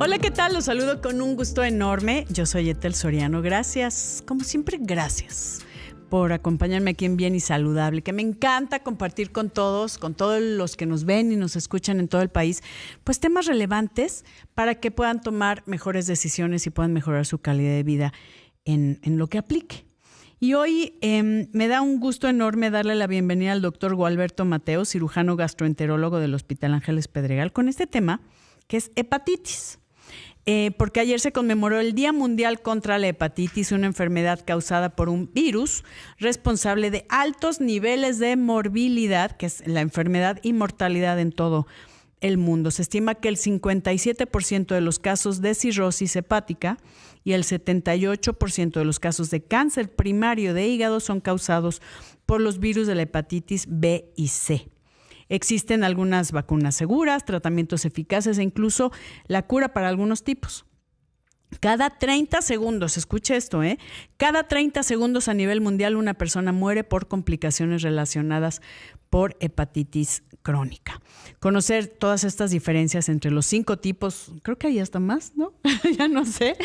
Hola, ¿qué tal? Los saludo con un gusto enorme. Yo soy Ethel Soriano. Gracias, como siempre, gracias por acompañarme aquí en Bien y Saludable, que me encanta compartir con todos los que nos ven y nos escuchan en todo el país, pues temas relevantes para que puedan tomar mejores decisiones y puedan mejorar su calidad de vida en lo que aplique. Y hoy me da un gusto enorme darle la bienvenida al doctor Gualberto Mateo, cirujano gastroenterólogo del Hospital Ángeles Pedregal, con este tema que es hepatitis. Porque ayer se conmemoró el Día Mundial contra la Hepatitis, una enfermedad causada por un virus responsable de altos niveles de morbilidad, que es la enfermedad y mortalidad en todo el mundo. Se estima que el 57% de los casos de cirrosis hepática y el 78% de los casos de cáncer primario de hígado son causados por los virus de la hepatitis B y C. Existen algunas vacunas seguras, tratamientos eficaces e incluso la cura para algunos tipos. Cada 30 segundos, escuche esto, cada 30 segundos a nivel mundial una persona muere por complicaciones relacionadas por hepatitis crónica. Conocer todas estas diferencias entre los 5 tipos, creo que hay hasta más, ¿no? Ya no sé.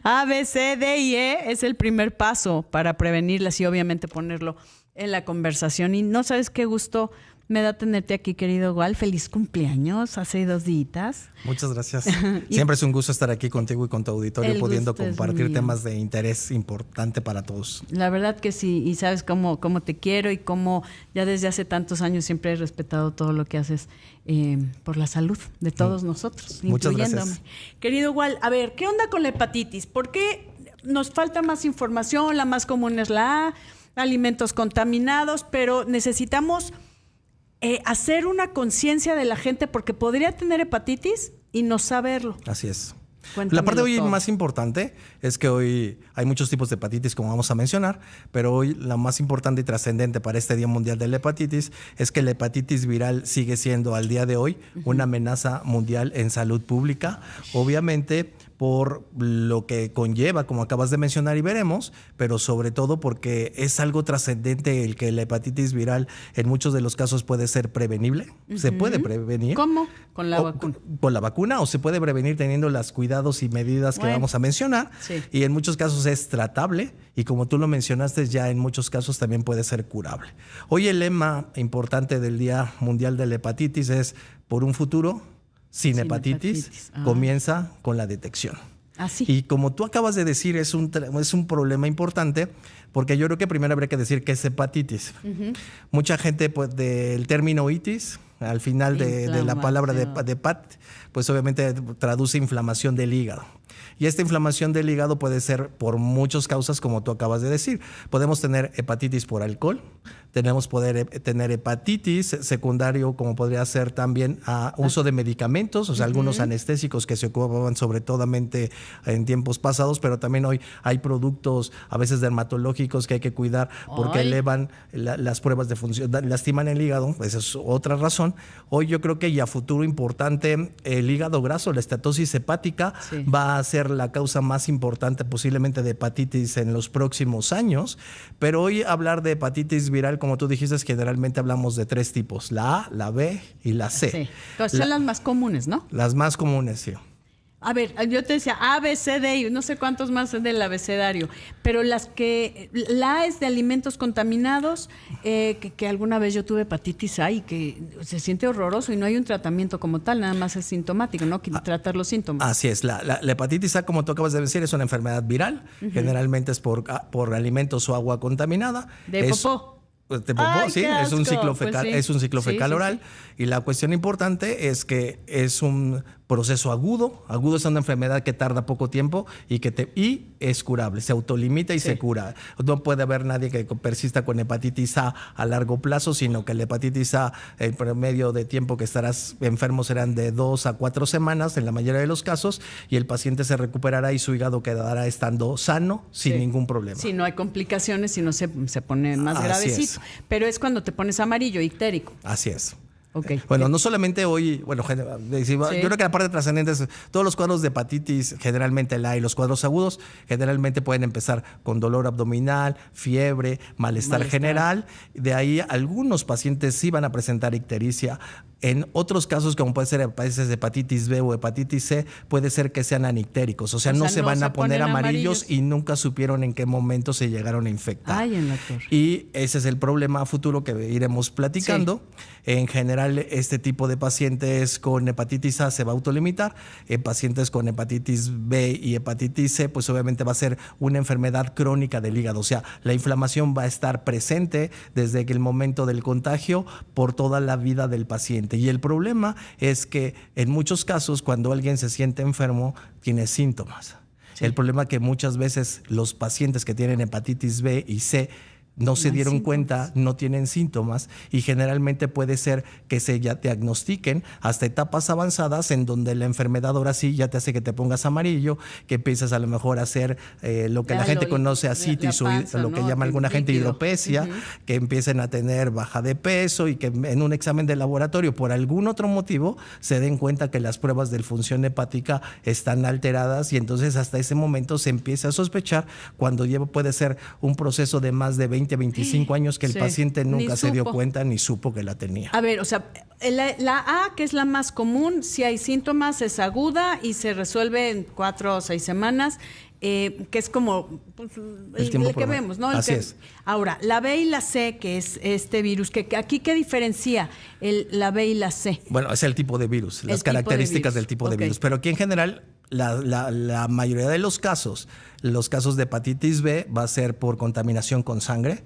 A, B, C, D y E es el primer paso para prevenirlas y obviamente ponerlo en la conversación. Y no sabes qué gusto me da tenerte aquí, querido Gual. Feliz cumpleaños, hace 2 días. Muchas gracias. Siempre es un gusto estar aquí contigo y con tu auditorio, pudiendo compartir temas de interés importante para todos. La verdad que sí, y sabes cómo te quiero y cómo ya desde hace tantos años siempre he respetado todo lo que haces por la salud de todos nosotros, Muchas gracias. Querido Gual, a ver, ¿qué onda con la hepatitis? ¿Por qué nos falta más información? La más común es la A, alimentos contaminados, pero necesitamos hacer una conciencia de la gente porque podría tener hepatitis y no saberlo. Así es. Cuéntamelo. La parte hoy todo. Más importante es que hoy hay muchos tipos de hepatitis, como vamos a mencionar, pero hoy la más importante y trascendente para este Día Mundial de la Hepatitis es que la hepatitis viral sigue siendo al día de hoy una amenaza mundial en salud pública. Obviamente por lo que conlleva, como acabas de mencionar y veremos, pero sobre todo porque es algo trascendente el que la hepatitis viral en muchos de los casos puede ser prevenible. Se puede prevenir. ¿Cómo? Con la vacuna. Con la vacuna, o se puede prevenir teniendo los cuidados y medidas que vamos a mencionar. Sí. Y en muchos casos es tratable y como tú lo mencionaste, ya en muchos casos también puede ser curable. Hoy el lema importante del Día Mundial de la Hepatitis es por un futuro sin hepatitis. Comienza con la detección. Así. Y como tú acabas de decir, es un problema importante porque yo creo que primero habría que decir qué es hepatitis. Mucha gente, pues, del término itis, al final de la palabra de hepat, pues obviamente traduce inflamación del hígado. Y esta inflamación del hígado puede ser por muchas causas, como tú acabas de decir. Podemos tener hepatitis por alcohol, poder tener hepatitis secundario, como podría ser también uso de medicamentos, o sea, algunos anestésicos que se ocupaban sobre todo en tiempos pasados, pero también hoy hay productos a veces dermatológicos que hay que cuidar porque elevan las pruebas de función, lastiman el hígado, esa es otra razón. Hoy yo creo que y a futuro importante, el hígado graso, la estatosis hepática, va a ser la causa más importante posiblemente de hepatitis en los próximos años, pero hoy hablar de hepatitis viral, como tú dijiste, generalmente hablamos de 3 tipos, la A, la B y la C. Sí. Pues son las más comunes, ¿no? Las más comunes, sí. A ver, yo te decía A, B, C, D y no sé cuántos más del abecedario, pero la A es de alimentos contaminados, que alguna vez yo tuve hepatitis A y que se siente horroroso y no hay un tratamiento como tal, nada más es sintomático, ¿no? Tratar los síntomas. Así es, la hepatitis A, como tú acabas de decir, es una enfermedad viral, generalmente es por alimentos o agua contaminada. De popó. De popó, ay, sí, es un ciclo fecal, pues sí. Es un ciclo fecal oral. Y la cuestión importante es que es un proceso agudo. Agudo es una enfermedad que tarda poco tiempo y es curable, se autolimita y se cura. No puede haber nadie que persista con hepatitis A largo plazo, sino que la hepatitis A, el promedio de tiempo que estarás enfermo serán de 2 a 4 semanas en la mayoría de los casos, y el paciente se recuperará y su hígado quedará estando sano sin ningún problema. Si no hay complicaciones, si no se pone más gravecito. Pero es cuando te pones amarillo, ictérico. Así es. Okay. Bueno, no solamente hoy, yo creo que la parte trascendente es todos los cuadros de hepatitis, generalmente la A y los cuadros agudos, generalmente pueden empezar con dolor abdominal, fiebre, malestar general. De ahí algunos pacientes sí van a presentar ictericia En otros casos, como puede ser hepatitis B o hepatitis C, puede ser que sean anictéricos, o sea, no se van a poner amarillos y nunca supieron en qué momento se llegaron a infectar. Ay, en la torre. Y ese es el problema a futuro que iremos platicando. Sí. En general, este tipo de pacientes con hepatitis A se va a autolimitar. En pacientes con hepatitis B y hepatitis C, pues obviamente va a ser una enfermedad crónica del hígado, o sea, la inflamación va a estar presente desde el momento del contagio por toda la vida del paciente. Y el problema es que en muchos casos, cuando alguien se siente enfermo, tiene síntomas. Sí. El problema es que muchas veces los pacientes que tienen hepatitis B y C no se dieron cuenta, no tienen síntomas y generalmente puede ser que se ya diagnostiquen hasta etapas avanzadas en donde la enfermedad ahora sí ya te hace que te pongas amarillo, que empiezas a lo mejor a hacer lo que la gente conoce asitis o lo que llama alguna gente hidropesia, que empiecen a tener baja de peso y que en un examen de laboratorio por algún otro motivo se den cuenta que las pruebas de función hepática están alteradas y entonces hasta ese momento se empieza a sospechar cuando puede ser un proceso de más de 25 años que el paciente nunca se dio cuenta ni supo que la tenía. A ver, o sea, la A, que es la más común, si hay síntomas, es aguda y se resuelve en 4 o 6 semanas, que es como pues, el que vemos, ¿no? Así es. Ahora, la B y la C, que es este virus, que aquí, ¿qué diferencia la B y la C? Bueno, es el tipo de virus, las características del tipo de virus. Pero aquí en general, la mayoría de los casos de hepatitis B va a ser por contaminación con sangre.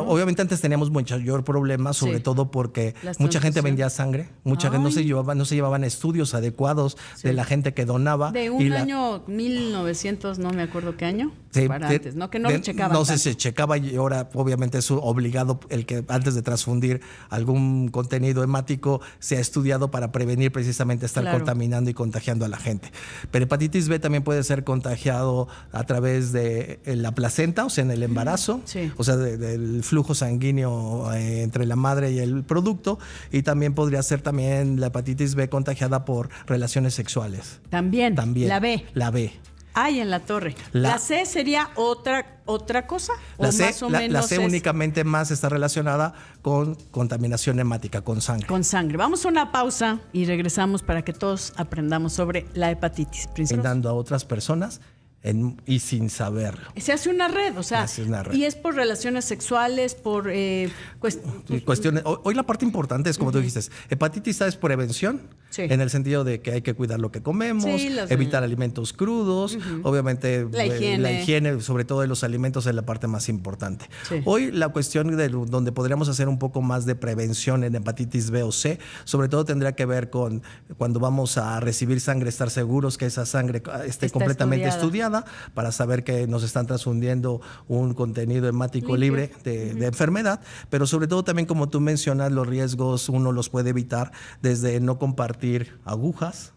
Obviamente antes teníamos mayor problema, sobre todo porque mucha gente vendía sangre, mucha gente no se llevaban estudios adecuados de la gente que donaba. De un año 1900, no me acuerdo qué año, para antes, ¿no? Que no lo checaban. No sé, se checaba y ahora obviamente es obligado el que antes de transfundir algún contenido hemático se ha estudiado para prevenir precisamente estar contaminando y contagiando a la gente. Pero hepatitis B también puede ser contagiado a través de la placenta, o sea, en el embarazo, o sea, del flujo sanguíneo entre la madre y el producto, y también podría ser la hepatitis B contagiada por relaciones sexuales. También. La B. Ay, en la torre. ¿La C sería otra cosa? La C únicamente más está relacionada con contaminación hemática, con sangre. Con sangre. Vamos a una pausa y regresamos para que todos aprendamos sobre la hepatitis. Brindando a otras personas y sin saberlo. Se hace una red, o sea, y es por relaciones sexuales, por cuestiones. Hoy la parte importante es, como tú dijiste, hepatitis A es prevención, en el sentido de que hay que cuidar lo que comemos, evitar alimentos crudos, obviamente la higiene, sobre todo de los alimentos, es la parte más importante. Hoy la cuestión de donde podríamos hacer un poco más de prevención en hepatitis B o C, sobre todo tendría que ver con cuando vamos a recibir sangre, estar seguros que esa sangre esté completamente estudiada para saber que nos están transfundiendo un contenido hemático libre de enfermedad, pero sobre todo también, como tú mencionas, los riesgos uno los puede evitar desde no compartir agujas.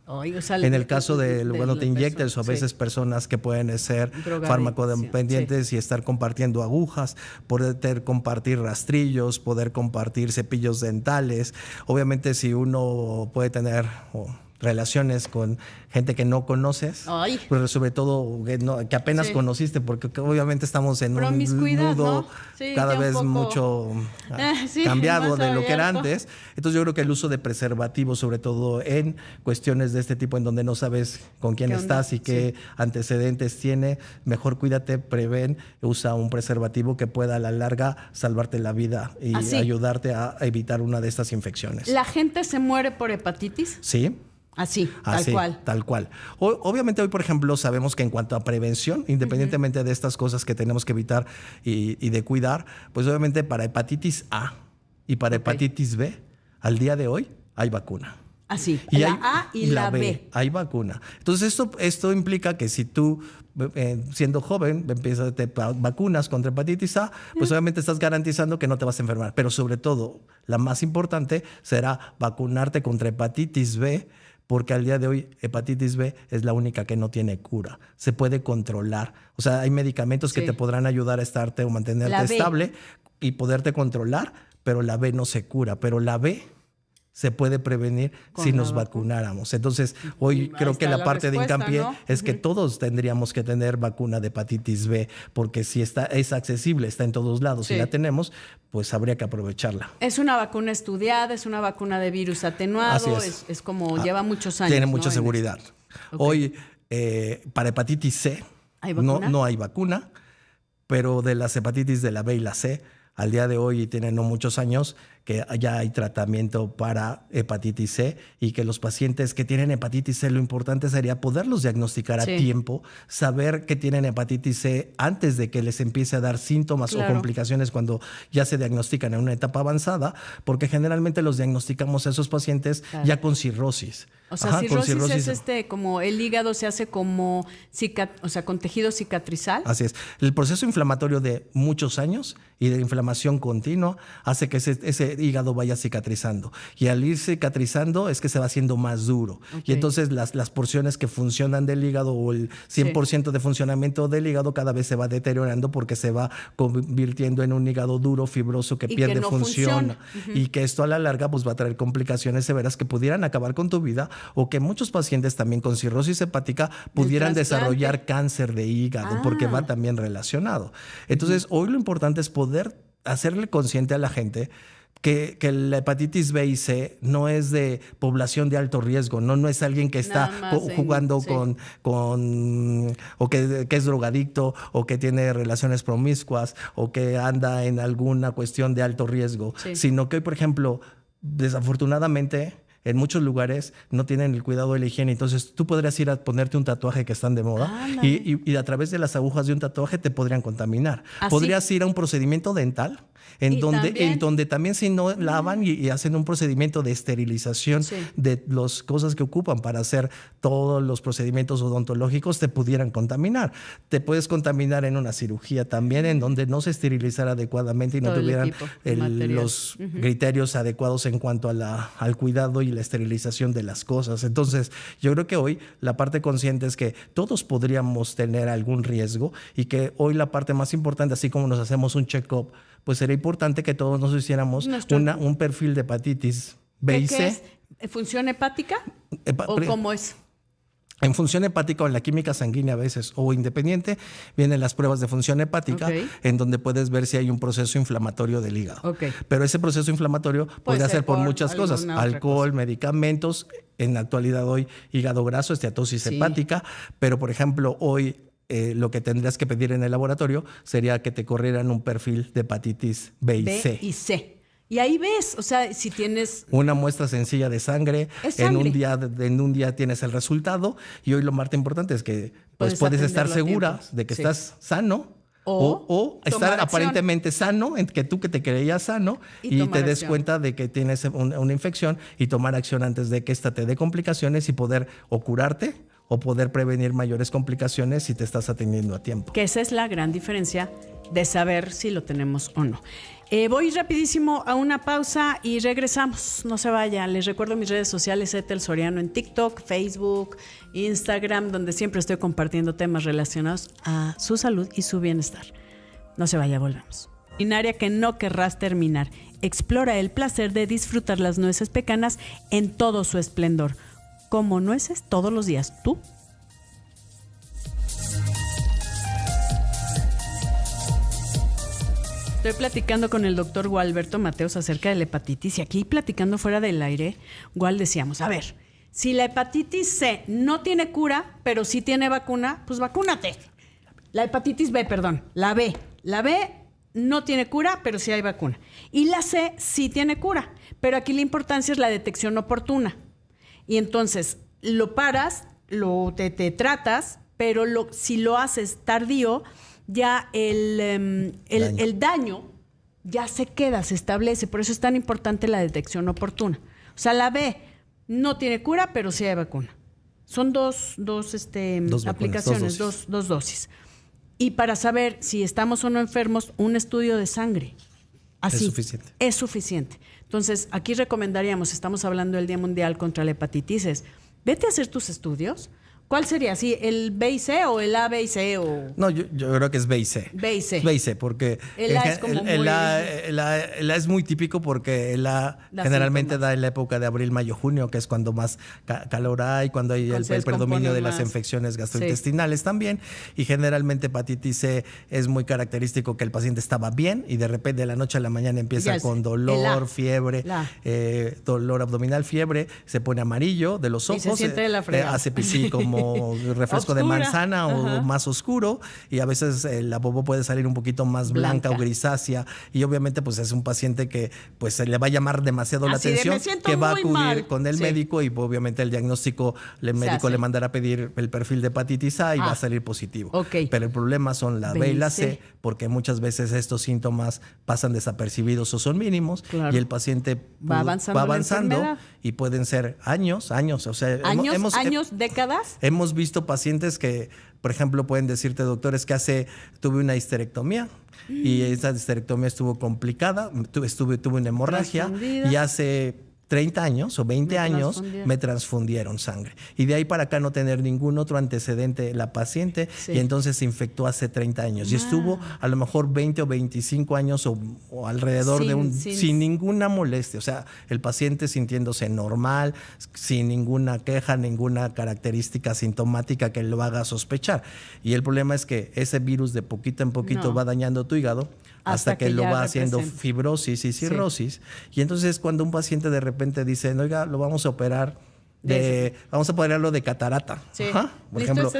En el caso de cuando te inyectas, o a veces personas que pueden ser farmacodependientes y estar compartiendo agujas, poder compartir rastrillos, poder compartir cepillos dentales. Obviamente, si uno puede tener relaciones con gente que no conoces, pero sobre todo que apenas conociste, porque obviamente estamos en un nudo cada vez mucho cambiado de lo que era antes. Entonces yo creo que el uso de preservativos, sobre todo en cuestiones de este tipo en donde no sabes con quién estás y qué antecedentes tiene, mejor cuídate, prevén, usa un preservativo que pueda a la larga salvarte la vida y ayudarte a evitar una de estas infecciones. ¿La gente se muere por hepatitis? Sí. Así, tal cual. Obviamente hoy, por ejemplo, sabemos que en cuanto a prevención, independientemente de estas cosas que tenemos que evitar y de cuidar, pues obviamente para hepatitis A y para hepatitis B, al día de hoy hay vacuna. Así, la A y la B. Hay vacuna. Entonces esto implica que si tú, siendo joven, te vacunas contra hepatitis A, pues obviamente estás garantizando que no te vas a enfermar. Pero sobre todo, la más importante será vacunarte contra hepatitis B, porque al día de hoy hepatitis B es la única que no tiene cura. Se puede controlar. O sea, hay medicamentos que te podrán ayudar a estarte o mantenerte estable y poderte controlar, pero la B no se cura. Pero la B se puede prevenir si nos vacunáramos. Entonces, hoy creo que la parte de hincapié, ¿no?, es que todos tendríamos que tener vacuna de hepatitis B, porque si es accesible, está en todos lados, y la tenemos, pues habría que aprovecharla. Es una vacuna estudiada, es una vacuna de virus atenuado, es como lleva muchos años. Tiene mucha seguridad. Hoy, para hepatitis C, no hay vacuna, pero de las hepatitis de la B y la C, al día de hoy, y tienen no muchos años, que ya hay tratamiento para hepatitis C, y que los pacientes que tienen hepatitis C, lo importante sería poderlos diagnosticar a tiempo, saber que tienen hepatitis C antes de que les empiece a dar síntomas o complicaciones cuando ya se diagnostican en una etapa avanzada, porque generalmente los diagnosticamos a esos pacientes ya con cirrosis. O sea, cirrosis es como el hígado se hace como, con tejido cicatrizal. Así es. El proceso inflamatorio de muchos años y de inflamación continua hace que ese hígado vaya cicatrizando. Y al ir cicatrizando es que se va haciendo más duro. Y entonces las porciones que funcionan del hígado, o el 100% de funcionamiento del hígado, cada vez se va deteriorando, porque se va convirtiendo en un hígado duro, fibroso, que pierde función. Y que esto a la larga pues va a traer complicaciones severas que pudieran acabar con tu vida, o que muchos pacientes también con cirrosis hepática pudieran desarrollar cáncer de hígado, porque va también relacionado. Entonces, hoy lo importante es poder hacerle consciente a la gente que la hepatitis B y C no es de población de alto riesgo, no es alguien que está jugando o que es drogadicto, o que tiene relaciones promiscuas, o que anda en alguna cuestión de alto riesgo, sino que hoy, por ejemplo, desafortunadamente, en muchos lugares no tienen el cuidado de la higiene. Entonces tú podrías ir a ponerte un tatuaje que están de moda, y a través de las agujas de un tatuaje te podrían contaminar. Podrías ir a un procedimiento dental en donde también si no lavan y hacen un procedimiento de esterilización de las cosas que ocupan para hacer todos los procedimientos odontológicos, te pudieran contaminar. Te puedes contaminar en una cirugía también, en donde no se esterilizara adecuadamente y no tuvieran los criterios adecuados en cuanto a al cuidado y la esterilización de las cosas. Entonces, yo creo que hoy la parte consciente es que todos podríamos tener algún riesgo, y que hoy la parte más importante, así como nos hacemos un check-up, pues sería importante que todos nos hiciéramos un perfil de hepatitis B y C. ¿Es función hepática? ¿O cómo es? En función hepática o en la química sanguínea a veces, o independiente, vienen las pruebas de función hepática, en donde puedes ver si hay un proceso inflamatorio del hígado. Pero ese proceso inflamatorio puede ser por muchas cosas: alcohol, medicamentos, en la actualidad hoy hígado graso, esteatosis hepática, pero por ejemplo hoy lo que tendrías que pedir en el laboratorio sería que te corrieran un perfil de hepatitis B y C. Y ahí ves, o sea, si tienes una muestra sencilla de sangre, en un día tienes el resultado. Y hoy lo más importante es que puedes estar segura de que estás sano, o estar aparentemente sano, en que te creías sano, y te des cuenta de que tienes una infección, y tomar acción antes de que esta te dé complicaciones, y poder o curarte o poder prevenir mayores complicaciones si te estás atendiendo a tiempo. Que esa es la gran diferencia de saber si lo tenemos o no. Voy rapidísimo a una pausa y regresamos. No se vaya. Les recuerdo mis redes sociales: Ethel Soriano en TikTok, Facebook, Instagram, donde siempre estoy compartiendo temas relacionados a su salud y su bienestar. No se vaya, volvemos. Área que no querrás terminar. Explora el placer de disfrutar las nueces pecanas en todo su esplendor. Como nueces todos los días. ¿Tú? Estoy platicando con el doctor Gualberto Mateos acerca de la hepatitis, y aquí, platicando fuera del aire, Gual, decíamos, a ver, si la hepatitis C no tiene cura, pero sí tiene vacuna, pues vacúnate. La hepatitis B, perdón, la B no tiene cura, pero sí hay vacuna. Y la C sí tiene cura, pero aquí la importancia es la detección oportuna. Y entonces lo paras, te tratas, pero si lo haces tardío, ya el daño ya se queda, se establece. Por eso es tan importante la detección oportuna. O sea, la B no tiene cura, pero sí hay vacuna. Son dos aplicaciones, dos dosis. Y para saber si estamos o no enfermos, un estudio de sangre. Así, es suficiente. Entonces, aquí recomendaríamos, estamos hablando del Día Mundial contra la Hepatitis, vete a hacer tus estudios ¿Cuál sería? ¿Sí, el B y C o el A, B y C? O... No, yo creo que es B y C. B y C. B y C, porque el A es como el A es muy típico porque el A generalmente da en la época de abril, mayo, junio, que es cuando más calor hay, cuando hay el predominio de las infecciones gastrointestinales también. Y generalmente hepatitis C es muy característico que el paciente estaba bien y de repente de la noche a la mañana empieza con dolor, fiebre, dolor abdominal, fiebre, se pone amarillo de los ojos, y se siente la fregada. Hace pipí como refresco de manzana o más oscuro, y a veces la popó puede salir un poquito más blanca o grisácea, y obviamente pues es un paciente que pues se le va a llamar demasiado la atención, que va a acudir con el médico, y obviamente el diagnóstico, el médico le mandará a pedir el perfil de hepatitis A y va a salir positivo. Pero el problema son la B y la C, porque muchas veces estos síntomas pasan desapercibidos o son mínimos, y el paciente va avanzando y pueden ser años, o sea, años, décadas. Hemos visto pacientes que, por ejemplo, pueden decirte, doctores, que tuve una histerectomía y esa histerectomía estuvo complicada, tuve una hemorragia y hace 30 años o 20 años me transfundieron sangre. Y de ahí para acá no tener ningún otro antecedente la paciente, y entonces se infectó hace 30 años. Y estuvo a lo mejor 20 o 25 años o alrededor sin ninguna molestia. O sea, el paciente sintiéndose normal, sin ninguna queja, ninguna característica sintomática que lo haga sospechar. Y el problema es que ese virus de poquito en poquito va dañando tu hígado hasta que lo va haciendo fibrosis y cirrosis. Y entonces cuando un paciente de repente dice, oiga, lo vamos a operar vamos a operarlo de catarata, por ejemplo,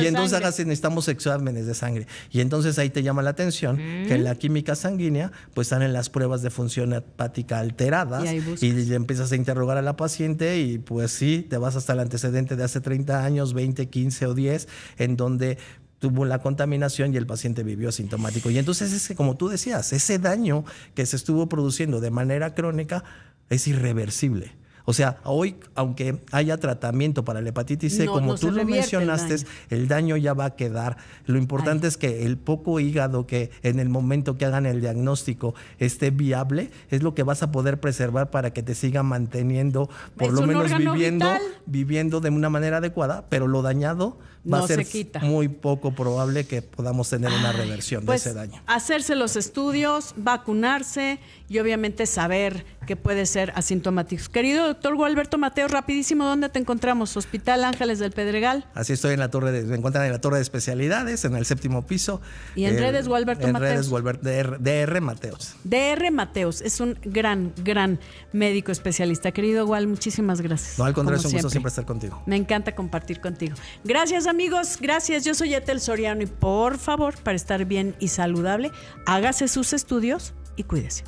y entonces necesitamos exámenes de sangre, y entonces ahí te llama la atención que en la química sanguínea pues salen las pruebas de función hepática alteradas, y le empiezas a interrogar a la paciente, y pues sí, te vas hasta el antecedente de hace 30 años, 20, 15 o 10, en donde tuvo la contaminación y el paciente vivió asintomático. Y entonces es que, como tú decías, ese daño que se estuvo produciendo de manera crónica es irreversible. O sea, hoy, aunque haya tratamiento para la hepatitis C, como tú lo mencionaste, el daño ya va a quedar. Lo importante es que el poco hígado que en el momento que hagan el diagnóstico esté viable, es lo que vas a poder preservar para que te siga manteniendo, por lo menos viviendo de una manera adecuada, pero lo dañado va a ser muy poco probable que podamos tener una reversión de ese daño. Hacerse los estudios, vacunarse y obviamente saber que puede ser asintomático. Querido doctor Gualberto Mateos, rapidísimo, ¿dónde te encontramos? Hospital Ángeles del Pedregal. Así estoy me encuentran en la torre de especialidades, en el 7º piso. Y en redes Gualberto Mateos. En redes DR Mateos. DR Mateos, es un gran médico especialista. Querido Gual, muchísimas gracias. No, al contrario, es un gusto siempre estar contigo. Me encanta compartir contigo. Gracias, amigos, gracias. Yo soy Ethel Soriano, y por favor, para estar bien y saludable, hágase sus estudios y cuídese.